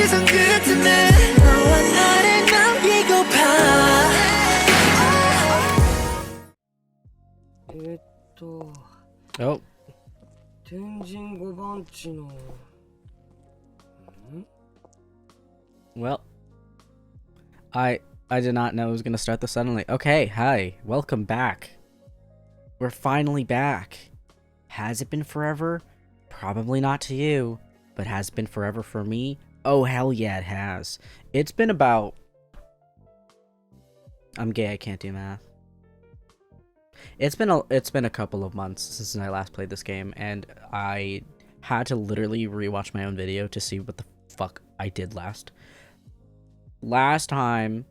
시선 끝에 너와 나를 남기고파 お天神5番地の Well, I did not know it was gonna start this suddenly. Okay, hi, welcome back. We're finally back. Has it been forever? Probably not to you, but has it been forever for me? Oh hell yeah, it has. It's been about... I'm gay, I can't do math. It's been a couple of months since I last played this game, and I had to literally rewatch my own video to see what the fuck I did last. Last time,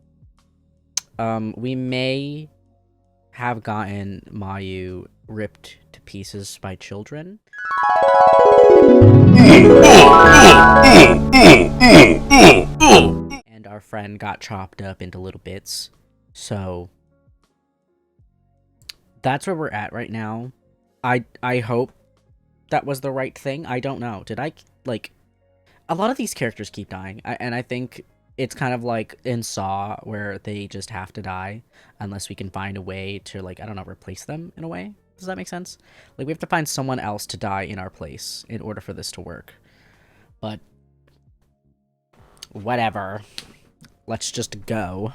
we may have gotten Mayu ripped to pieces by children. And our friend got chopped up into little bits. So that's where we're at right now. I hope that was the right thing. I don't know. Did I, like... A lot of these characters keep dying, and I think it's kind of like in Saw, where they just have to die unless we can find a way to, like, I don't know, replace them in a way. Does that make sense? Like, we have to find someone else to die in our place in order for this to work. But whatever. Let's just go.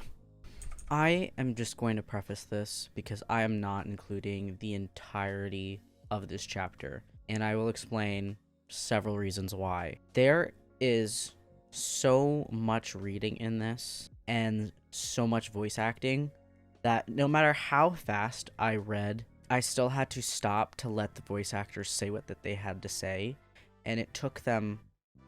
I am just going to preface this because I am not including the entirety of this chapter, and I will explain several reasons why. There is so much reading in this and so much voice acting that no matter how fast I read, I still had to stop to let the voice actors say what that they had to say, and it took them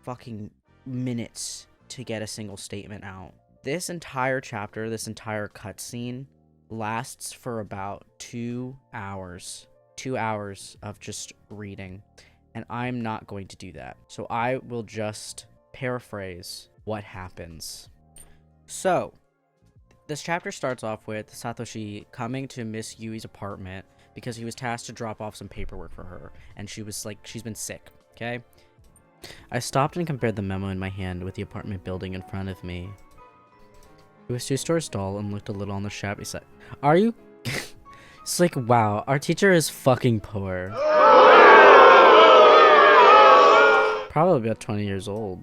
fucking minutes to get a single statement out. This entire chapter, this entire cutscene, lasts for about 2 hours. 2 hours of just reading. And I'm not going to do that. So I will just paraphrase what happens. So, this chapter starts off with Satoshi coming to Miss Yui's apartment because he was tasked to drop off some paperwork for her. And she was like, she's been sick, okay? I stopped and compared the memo in my hand with the apartment building in front of me. It was 2 stories tall and looked a little on the shabby side. Are you? It's like, wow, our teacher is fucking poor. Probably about 20 years old.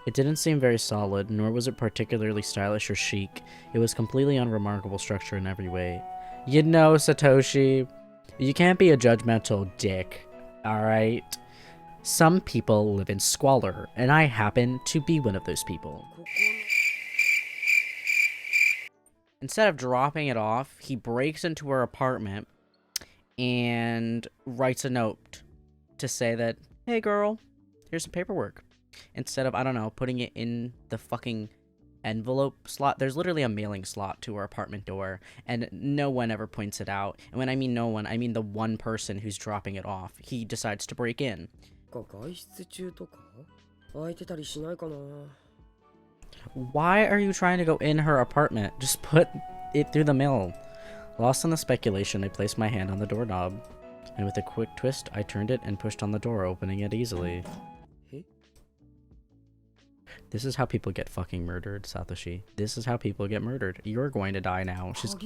It didn't seem very solid, nor was it particularly stylish or chic. It was completely unremarkable structure in every way. You know, Satoshi, you can't be a judgmental dick, alright? Some people live in squalor, and I happen to be one of those people. Instead of dropping it off, he breaks into her apartment and writes a note to say that, hey girl, here's some paperwork. Instead of, I don't know, putting it in the fucking envelope slot. There's literally a mailing slot to her apartment door, and no one ever points it out. And when I mean no one, I mean the one person who's dropping it off. He decides to break in. Why are you trying to go in her apartment? Just put it through the mail. Lost in the speculation, I placed my hand on the doorknob, and with a quick twist, I turned it and pushed on the door, opening it easily. This is how people get fucking murdered, Satoshi. This is how people get murdered. You're going to die now. She's...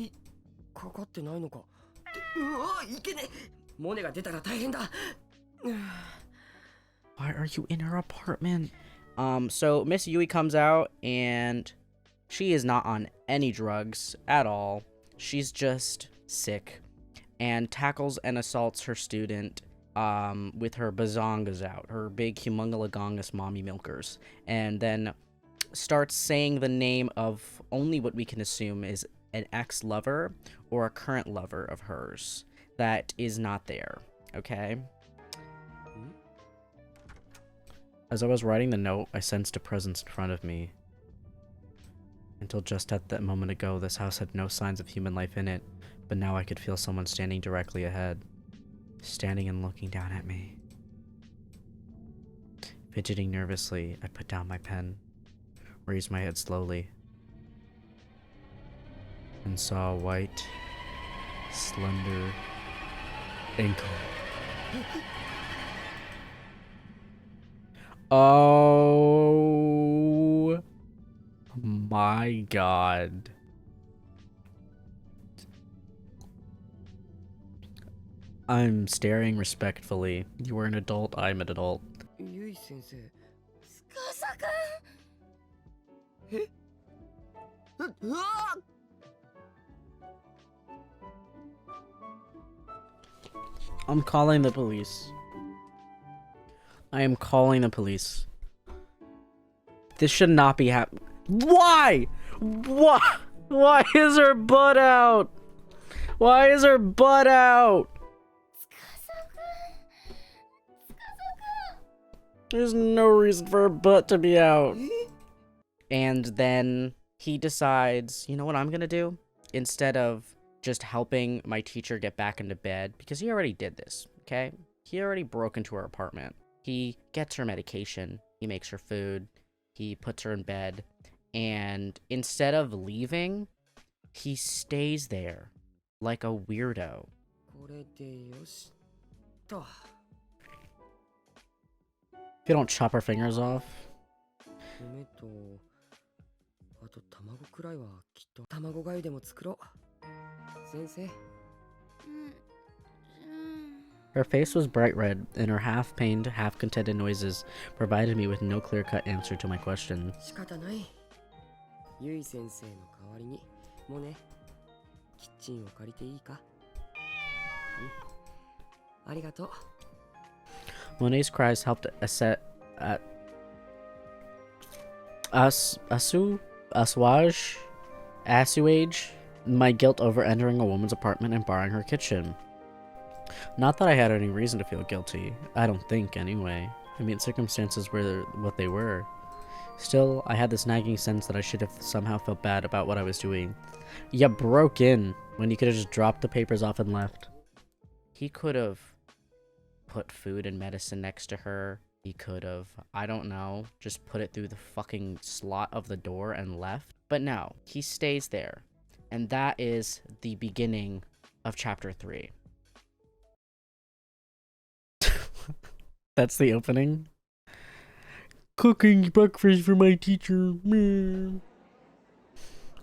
Why are you in her apartment? So Miss Yui comes out, and she is not on any drugs at all. She's just sick, and tackles and assaults her student with her bazongas out, her big humongalagongus mommy milkers, and then starts saying the name of only what we can assume is an ex-lover or a current lover of hers that is not there, okay? As I was writing the note, I sensed a presence in front of me. Until just at that moment ago, this house had no signs of human life in it, but now I could feel someone standing directly ahead. Standing and looking down at me. Fidgeting nervously, I put down my pen, raised my head slowly, and saw a white, slender ankle. Oh my god. I'm staring respectfully. You are an adult, I'm an adult. ゆい先生。司くん。えうわっ I'm calling the police. I am calling the police. This should not be happening. Why? Why? Why is her butt out? Why is her butt out? 司くん。司くん。 There's no reason for her butt to be out. And then he decides, you know what I'm gonna do? Instead of just helping my teacher get back into bed, because he already did this, okay? He already broke into her apartment. He gets her medication, he makes her food, he puts her in bed, and instead of leaving, he stays there like a weirdo. これでよしと。 If you don't chop her fingers off. 米とあと卵くらいはきっと卵がゆでも作ろう。先生。Her face was bright red, and her half-pained, half-contented noises provided me with no clear-cut answer to my question. 仕方ない。ゆい先生の代わりにもね、キッチンを借りていいか？ありがとう。 Monet's cries helped assuage my guilt over entering a woman's apartment and borrowing her kitchen. Not that I had any reason to feel guilty. I don't think, anyway. I mean, circumstances were what they were. Still, I had this nagging sense that I should have somehow felt bad about what I was doing. You broke in when you could have just dropped the papers off and left. He could have put food and medicine next to her. He could have, I don't know, just put it through the fucking slot of the door and left. But no, he stays there. And that is the beginning of chapter 3. That's the opening. Cooking breakfast for my teacher. Meh.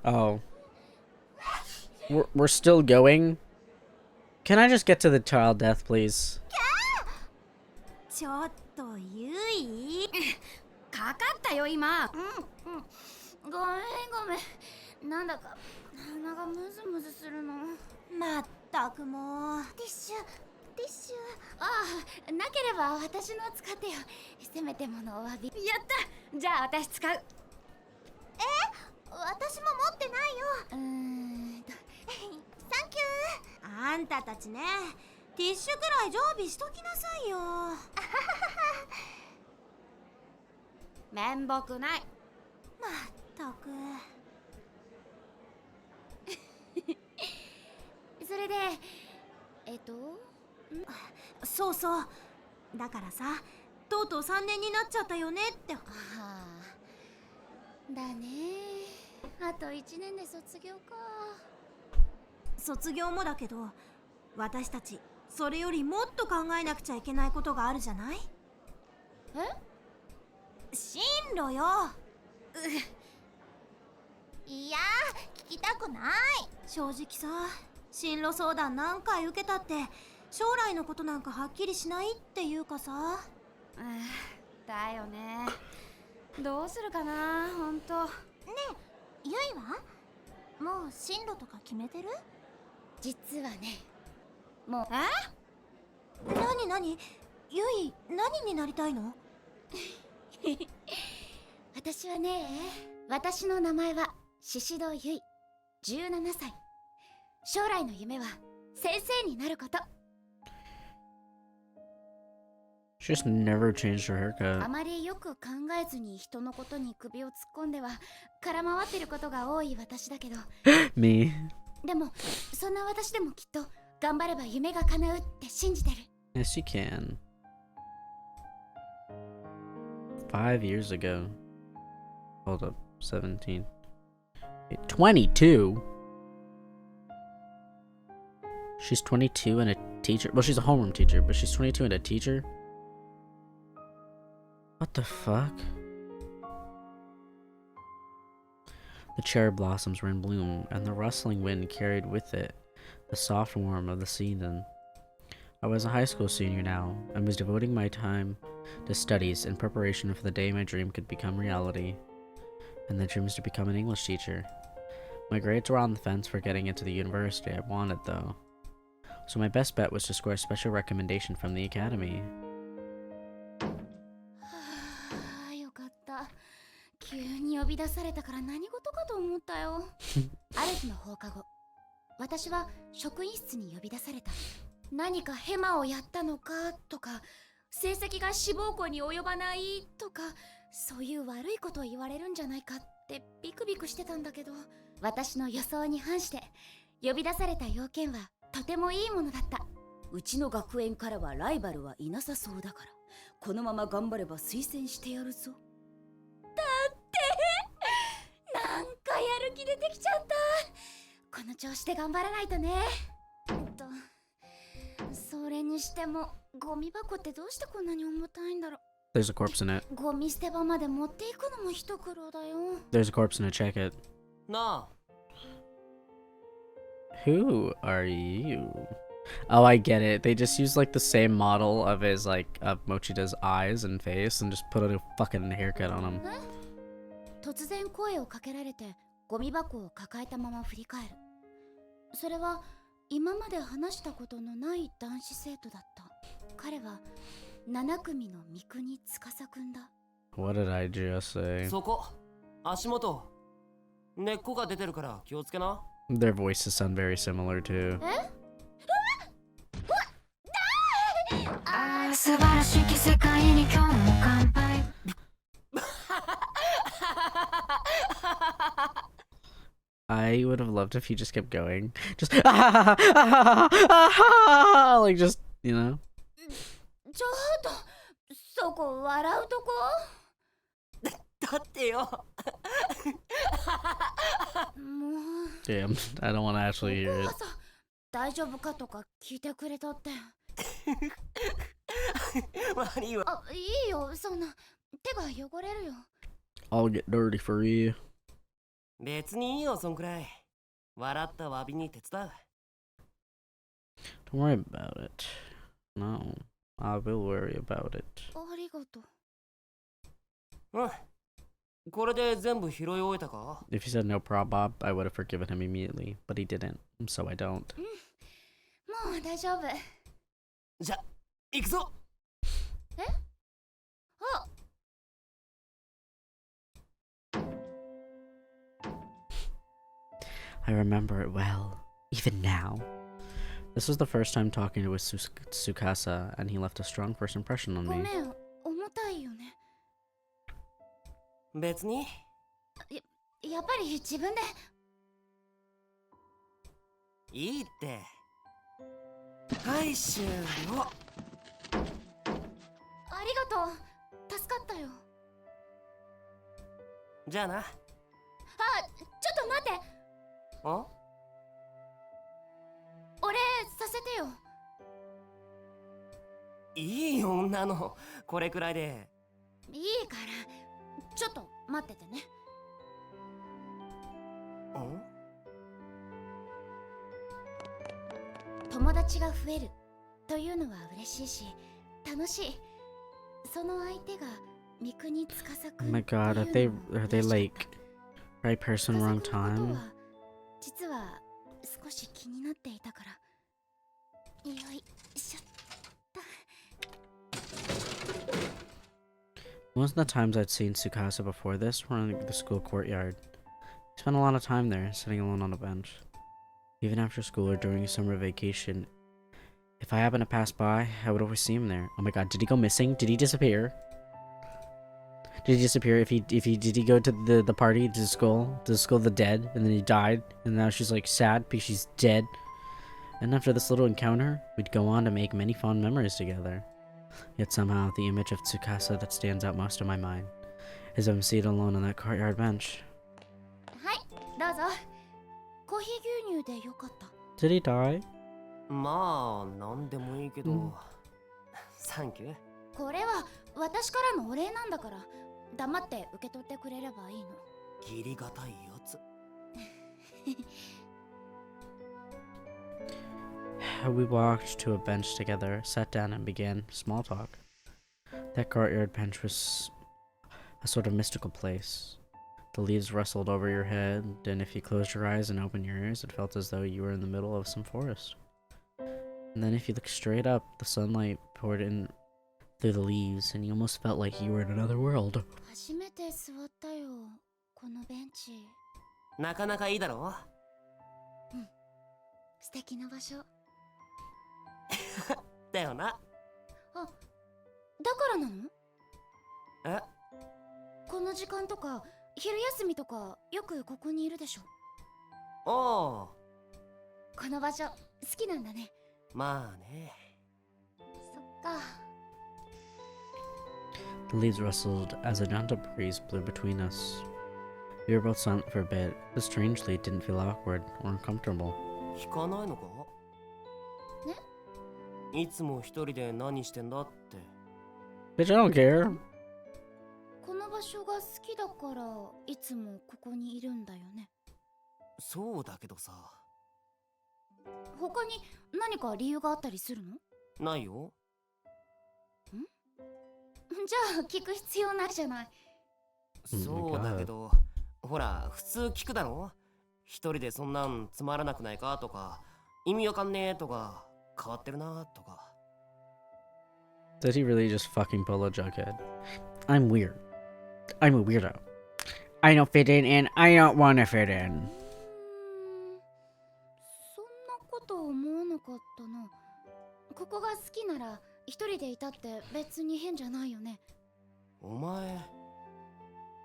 Oh. We're still going? Can I just get to the child death, please? ちょっとゆい。かかったよ今。ごめんごめん。なんだか鼻がムズムズするの。まったくもう。ティッシュ。ああ、なければ私の使ってよ。せめてものお詫び。やった。じゃあ私使う。私も持ってないよ。サンキュー。あんたたちね。ティッシュくらい常備しときなさいよ。面目ない。まったく。それでそうそう。だからさ、とうとう3年になっちゃったよねって。はあ。だね。あと1年で卒業か。卒業もだけど、私たちそれよりもっと考えなくちゃいけないことがあるじゃない？進路よ。いや、聞きたくない。正直さ、進路相談何回受けたって将来のことなんかはっきりしないっていうかさ。だよね。どうするかな、ほんと。ねえ、ゆいは？もう進路とか決めてる？実はね、もう。なにゆい、何になりたいの？私はね、私の名前は宍戸ゆい、17歳。将来の夢は先生になること。 She just never changed her あ haircut. まりよく考えずに人のことに首を突っ込んでは空回ってることが多い私だけど。Me. でもそんな私でもきっと頑張れば夢が叶うって信じてる。 Yes, you can. 5 years ago. Hold up. 17. Wait, 22? She's 22 and a teacher. Well, she's a homeroom teacher, but she's 22 and a teacher? What the fuck? The cherry blossoms were in bloom, and the rustling wind carried with it the soft warmth of the season. I was a high school senior now, and was devoting my time to studies in preparation for the day my dream could become reality, and the dream was to become an English teacher. My grades were on the fence for getting into the university I wanted, though, so my best bet was to score a special recommendation from the academy. あ、よかった。急に呼び出されたから何事かと思ったよ。ある日の放課後、私は職員室に呼び出された。何かヘマをやったのかとか、成績が志望校に及ばないとか、そういう悪いことを言われるんじゃないかってビクビクしてたんだけど、私の予想に反して呼び出された要件はとてもいいものだった。うちの学園からはライバルはいなさそうだから、このまま頑張れば推薦してやるぞ。だってなんかやる気出てきちゃった。この調子で頑張らないとね。それにしてもゴミ箱ってどうしてこんなに重たいんだろう。 There's a corpse in it. ゴミ捨て場まで持っていくのも一苦労だよ。 There's a corpse in it, check it. なあ、 Who are you? Oh, I get it. They just use like the same model of his of Mochida's eyes and face and just put a fucking haircut on him. 突然声をかけられてゴミ箱を抱えたまま振り返る。それは今まで話したことのない男子生徒だった。彼は7組の三国司くんだ。 What did I just say? そこ、足元、根っこが出てるから気をつけな。Their voices sound very similar too. 素晴らしき世界に今日も乾杯。I would have loved if he just kept going. Just like just, you know. ちょっと、そこ笑うとこ？だってよ。もう。 Damn, I don't want to actually hear it. 大丈夫かとか聞いてくれたって。悪いわ。あ、いいよ、そんな。手が汚れるよ。 I'll get dirty for you. 別にいいよ、そんくらい。笑った詫びに手伝う。Don't worry about it. No, I will worry about it. ありがとう。うん。これで全部拾い終えたか？ If he said no problem, I would have forgiven him immediately, but he didn't, so I don't. もう大丈夫。じゃ、行くぞ。え？あ、I remember it well, even now. This was the first time talking to Tsukasa, and he left a strong first impression on ご me. めん、重たいよね。別に。やっぱり自分で。いいって。はい、終了。ありがとう。助かったよ。じゃあな。あ、ちょっと待って。あ？俺させてよ。いいよ、女の。これくらいで。いいから、ちょっと待っててね。ん？友達が増えるというのは嬉しいし、楽しい。その相手が三国司く Oh ん。 my god, are they like right person, wrong time? 実は少し気になっていたから。よいしょっと。 Most of the times I'd seen Tsukasa before this were in the school courtyard. He spent a lot of time there, sitting alone on a bench. Even after school or during summer vacation, if I happened to pass by, I would always see him there. Oh my god, did he go missing? Did he disappear? Did he disappear? Did he go to the party, to the school of the dead, and then he died, and now she's like sad because she's dead? And after this little encounter, we'd go on to make many fond memories together. Yet somehow, the image of Tsukasa that stands out most in my mind is of him seated alone on that courtyard bench. はい、どうぞ。コーヒー牛乳でよかった。 Did he die? まあ、なんでもいいけど。うん。サンキュー。これは私からのお礼なんだから、黙って受け取ってくれればいいの。義理がたいやつ。We walked to a bench together, sat down, and began small talk. That courtyard bench was a sort of mystical place. The leaves rustled over your head, and if you closed your eyes and opened your ears, it felt as though you were in the middle of some forest. And then if you looked straight up, the sunlight poured in through the leaves, and you almost felt like you were in another world. 初めて座ったよ、このベンチ。なかなかいいだろ素敵な場所。だよな。だからなの？え？この時間とか昼休みとかよくここにいるでしょ。おう。この場所好きなんだね。まあね。そっか。The leaves rustled as a gentle breeze blew between us. We were both silent for a bit, but strangely it didn't feel awkward or uncomfortable. 聞かないのか？いつも一人で何してんだって。Bitch, I don't care. この場所が好きだからいつもここにいるんだよね。そうだけどさ。他に何か理由があったりするの？ないよ。じゃあ聞く必要ないじゃない。そうだけど、ほら普通聞くだろ。一人でそんなんつまらなくないかとか、意味わかんねえとか、変わってるなとか。Did he really just fucking pull a Jughead? I'm weird. I'm a weirdo. I don't fit in and I don't wanna fit in. そんなこと思わなかったな。ここが好きなら一人でいたって別に変じゃないよね。お前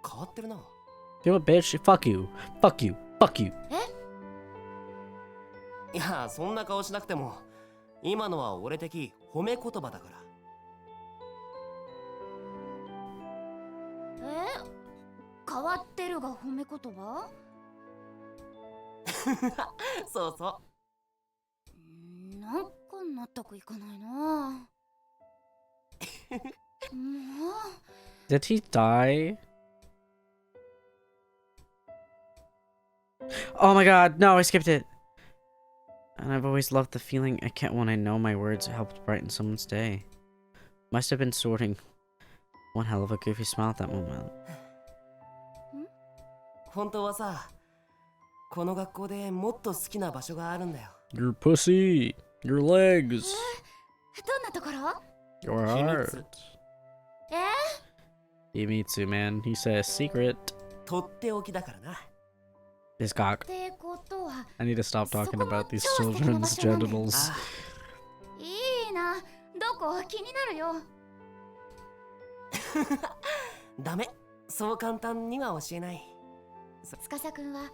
変わってるな。You know what, bitch? Fuck you. Fuck you. Fuck you. いや、そんな顔しなくても、今のは俺的褒め言葉だから。変わってるが褒め言葉？そうそなんか納得いかないな。もう。 Did he die? Oh my god, no, I skipped it. And I've always loved the feeling I get when I know my words helped brighten someone's day. Must have been sorting one hell of a goofy smile at that moment. 本当はさ、この学校でもっと好きな場所があるんだよ。 Your pussy, your legs, どんなところ？ your heart. Me too, man. He says secret. とっておきだからな。His cock. ってことは I need to stop talking about these children's genitals. いいな。どこ？気になるよ。ダメ。そう簡単には教えない。司くんは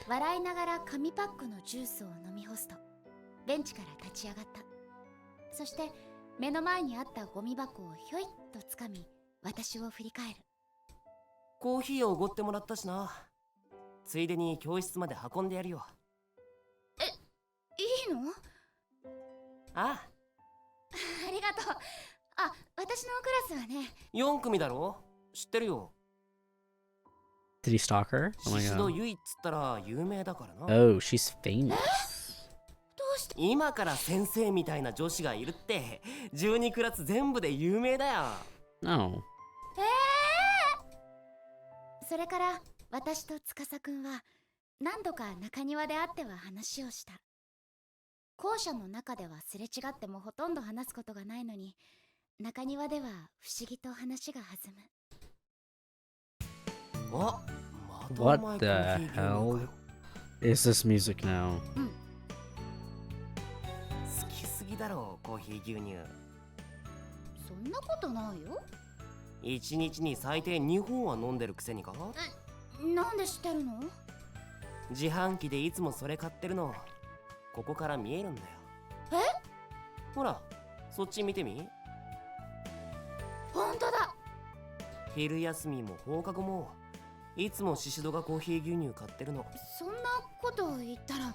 笑いながら紙パックのジュースを飲み干すとベンチから立ち上がった。そして目の前にあったゴミ箱をひょいっとつかみ私を振り返る。コーヒーをおごってもらったしな。ついでに教室まで運んでやるよ。いいの？ああ。ありがとう。あ、私のクラスはね。4組だろ？知ってるよ。Did he stalk her? Oh my シシド god. ユイっつったら有名だからな。Oh, she's famous. どうして？今から先生みたいな女子がいるって、12クラス全部で有名だよ。No. それから私と司くんは何度か中庭で会っては話をした。校舎の中ではすれ違ってもほとんど話すことがないのに、中庭では不思議と話が弾む。あ、またお What 前 the コーヒー牛乳か hell よ。 is this music now? 好きすぎだろコーヒー牛乳。そんなことないよ。1日に最低2本は飲んでるくせにか。なんで知ってるの？自販機でいつもそれ買ってるの、ここから見えるんだよ。ほら、そっち見てみ。本当だ。昼休みも放課後もいつもシシドがコーヒー牛乳買ってるの。そんなことを言ったら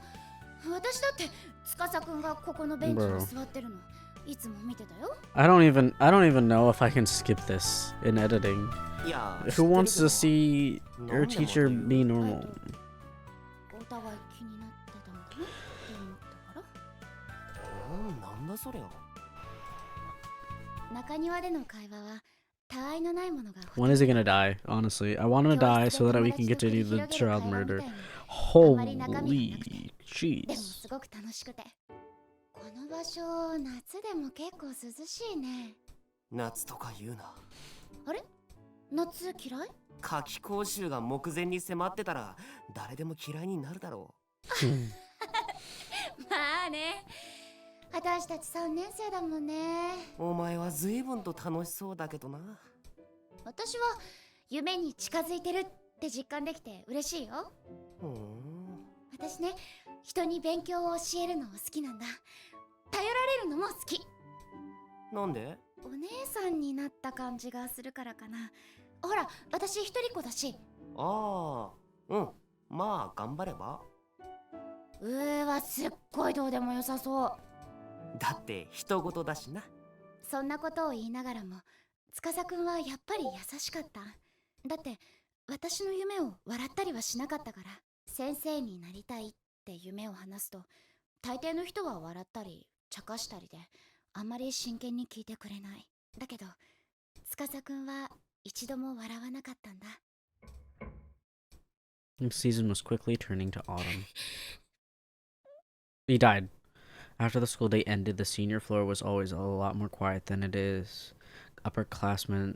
私だって司くんがここのベンチに座ってるのいつも見てたよ。I don't even know if I can skip this in editing. いや、 Who wants to see your teacher be normal? 互い気になってたのかなって思ったからなんだそりゃ。中庭での会話はたわいのないものが When is he gonna die? Honestly, I want him to die so that we can get to do the child murder. Holy でも jeez. すごく楽しくてこの場所夏でも結構涼しいね。夏とか言うな。あれ夏嫌い？夏季講習が目前に迫ってたら誰でも嫌いになるだろまあね、私たち3年生だもんね。う。お前は随分と楽しそうだけどな。私は夢に近づいてるって実感できて嬉しいよ。私ね、人に勉強を教えるの好きなんだ。頼られるのも好き。なんで？お姉さんになった感じがするからかな。ほら、私一人っ子だし。ああ、まあ頑張れば。はすっごいどうでもよさそう。だって人事だしな。そんなことを言いながらも司くんはやっぱり優しかった。だって私の夢を笑ったりはしなかったから。先生になりたいって夢を話すと大抵の人は笑ったり茶化したりであんまり真剣に聞いてくれない。だけど司くんは一度も笑わなかったんだ。 The season was quickly turning to autumn. He died. After the school day ended, the senior floor was always a lot more quiet than it is underclassmen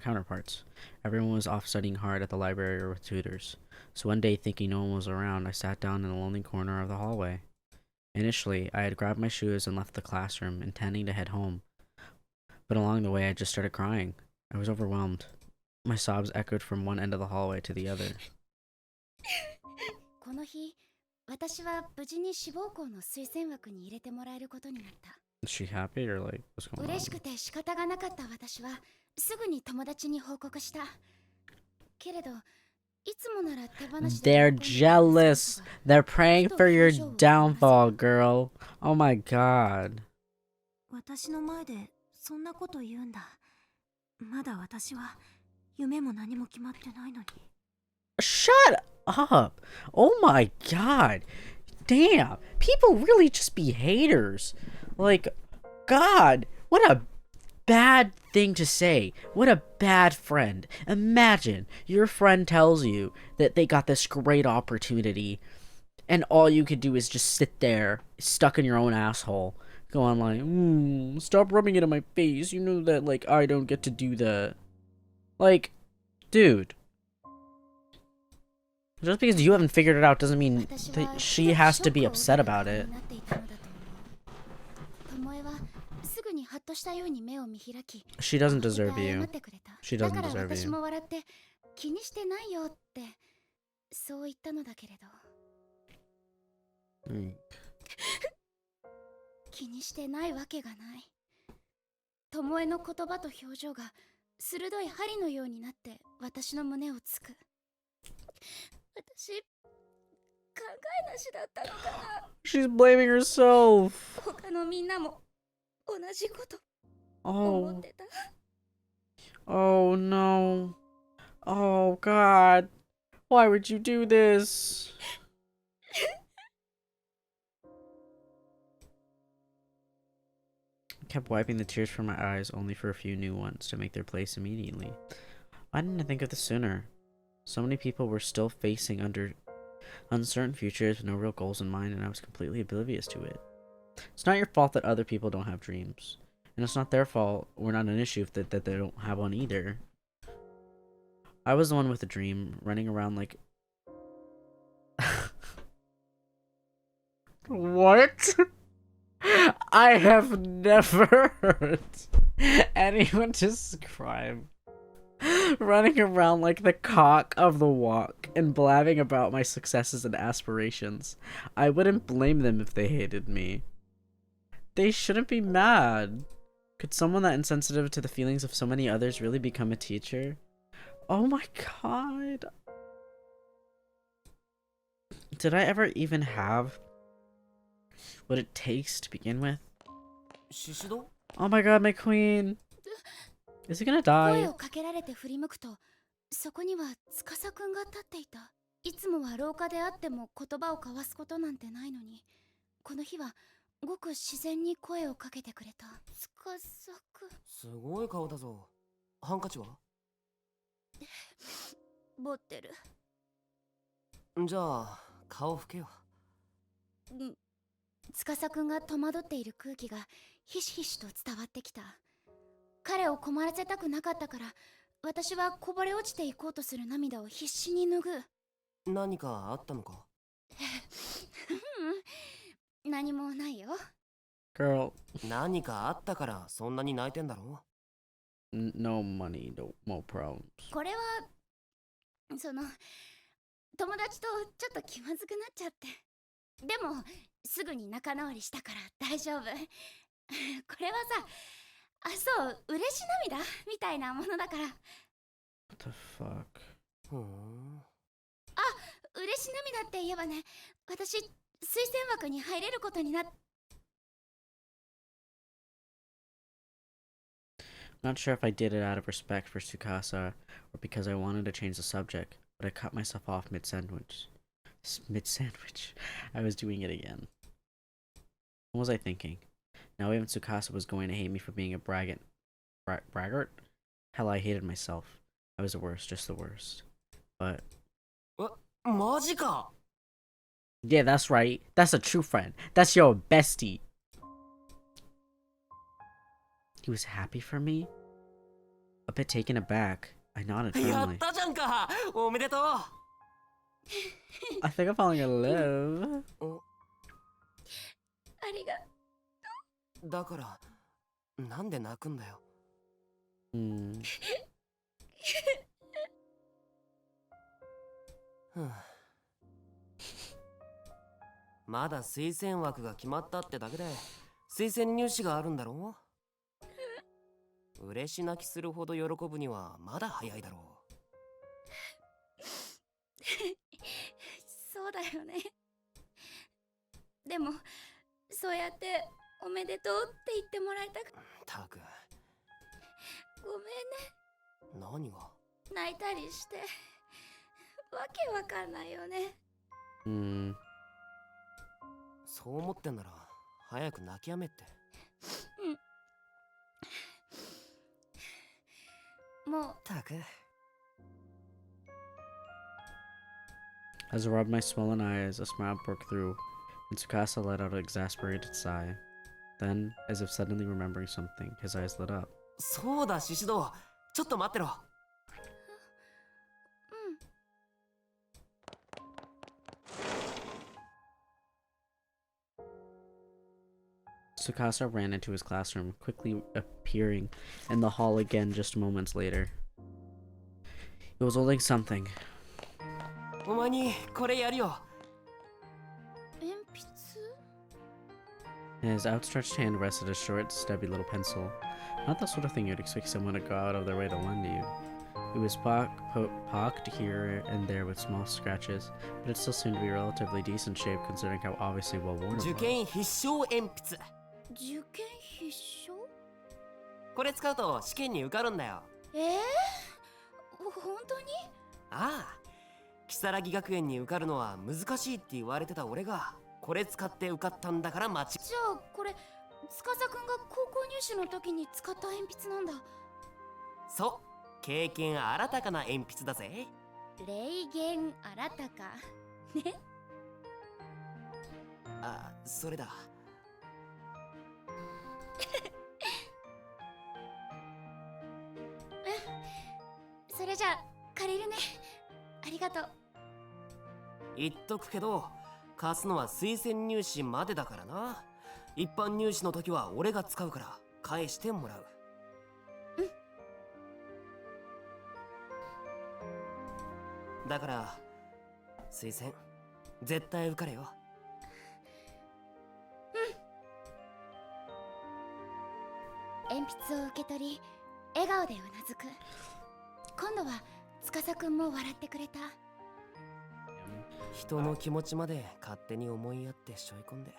counterparts. Everyone was off studying hard at the library or with tutors. So one day, thinking no one was around, I sat down in a lonely corner of the hallway. Initially, I had grabbed my shoes and left the classroom, intending to head home. But along the way, I just started crying. I was overwhelmed. My sobs echoed from one end of the hallway to the other. この日、私は無事に志望校の推薦枠に入れてもらえることになった。 Is she happy or like what's going on? 嬉しくて仕方がなかった私はすぐに友達に報告した。けれど、いつもなら手放しで They're jealous. They're praying for your downfall, girl. Oh my god. 私の前でそんなこと言うんだ。まだ私は夢も何も決まってないのに。 Shut up. Oh my god. Damn. People really just be haters. Like, God, what a bad thing to say. What a bad friend. Imagine your friend tells you that they got this great opportunity and all you could do is just sit there stuck in your own asshole going like, stop rubbing it in my face. You know that, like, I don't get to do that. Like, dude. Just because you haven't figured it out doesn't mean that she has to be upset about it. She doesn't deserve you. She doesn't deserve you. 気にしてないよってそう言ったのだけれど、気にしてないわけがない。巴の言葉と表情が鋭い針のようになって私の胸をつく。私考えなしだったのかな。 She's blaming herself. 他のみんなも同じこと思ってた。Oh no. Oh god. Why would you do this? I kept wiping the tears from my eyes only for a few new ones to make their place immediately. Why didn't I think of this sooner? So many people were still facing uncertain futures with no real goals in mind, and I was completely oblivious to it. It's not your fault that other people don't have dreams. And it's not their fault or not an issue that they don't have one either. I was the one with a dream, running around like... What? I have never heard anyone describe running around like the cock of the walk and blabbing about my successes and aspirations. I wouldn't blame them if they hated me. They shouldn't be mad. Could someone that insensitive to the feelings of so many others really become a teacher? Oh my god. Did I ever even have what it takes to begin with? Oh my god, my queen. Is he gonna die? 声をかけられて振り向くと、そこには司くんが立っていた。いつもは廊下であっても言葉を交わすことなんてないのに、この日はごく自然に声をかけてくれた。司くん。すごい顔だぞ。ハンカチは？持ってる。じゃあ顔拭けよ。司くんが戸惑っている空気がひしひしと伝わってきた。彼を困らせたくなかったから、私はこぼれ落ちていこうとする涙を必死に拭う。何かあったのか？何もないよ。 Girl, 何かあったからそんなに泣いてんだろ？ no money, no more problems. これは友達とちょっと気まずくなっちゃって。でもすぐに仲直りしたから大丈夫。これはさ、嬉し涙みたいなものだから。 What the fuck? ふん。嬉し涙って言えばね、私推薦枠に入れることになっ。 Not sure if I did it out of respect for Tsukasa or because I wanted to change the subject, but I cut myself off mid-sandwich. Mid-sandwich. I was doing it again. What was I thinking? Now even Tsukasa was going to hate me for being a braggart? Hell, I hated myself. I was the worst, just the worst. But... マジか。 yeah, that's right. That's a true friend. That's your bestie. He was happy for me? A bit taken aback, I nodded やっ firmly. たじゃんか。おめでとう。 I think I'm falling in love. ありが。だからなんで泣くんだよ。まだ推薦枠が決まったってだけで推薦入試があるんだろう。嬉し泣きするほど喜ぶにはまだ早いだろう。そうだよね。でもそうやっておめでとうって言ってもらえたく。たく。ごめんね。何が？泣いたりしてわけわかんないよね。そう思ってんなら早く泣きやめって。もう。たく。 As I rubbed my swollen eyes, a smile broke through, and Tsukasa let out an exasperated sigh. Then, as if suddenly remembering something, his eyes lit up. そうだシシド、ちょっと待ってろ。Tsukasa ran into his classroom, quickly appearing in the hall again just moments later. He was holding something. お前にこれやるよ。鉛筆？ His outstretched hand rested a short, stubby little pencil. Not the sort of thing you'd expect someone to go out of their way to lend you. It was pocked here and there with small scratches, but it still seemed to be relatively decent shape considering how obviously well worn it 受 was. 験必勝鉛筆。受験必勝？これ使うと試験に受かるんだよ。本当に？ああ、如月学園に受かるのは難しいって言われてた俺がこれ使って受かったんだから間違い。じゃあこれ司くんが高校入試の時に使った鉛筆なんだ。そう、経験新たかな鉛筆だぜ。霊言新たかね。あ、それだ。それじゃあ借りるね。ありがとう。言っとくけど貸すのは推薦入試までだからな。一般入試の時は俺が使うから返してもらう。だから推薦絶対受かれよ。鉛筆を受け取り笑顔でうなずく。今度は司くんも笑ってくれた。人の気持ちまで勝手に思いやって背負い込んで。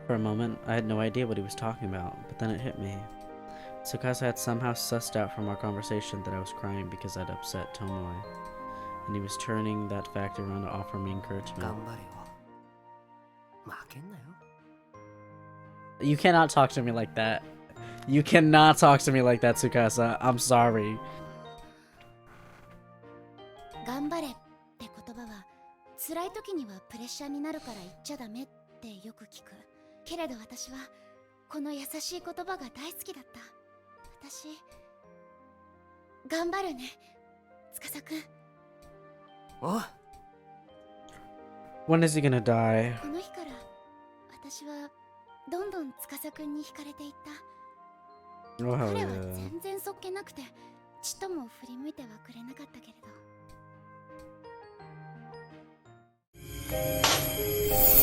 For a moment, I had no idea what he was talking about, but then it hit me. Tsukasa had somehow sussed out from our conversation that I was crying because I'd upset Tomoe, and he was turning that fact around to offer me 頑 encouragement. 張れよ。負けんなよ。 You cannot talk to me like that. You cannot talk to me like that, Tsukasa. I'm sorry. 頑張れって言葉は辛い時にはプレッシャーになるから言っちゃダメってよく聞く。けれど私はこの優しい言葉が大好きだった。私頑張るね、司くん。お When is he gonna die? この日から私はどんどん司くんに惹かれていった。 Oh, hell 彼は yeah. 全然そっけなくてちっとも振り向いてはくれなかったけれど。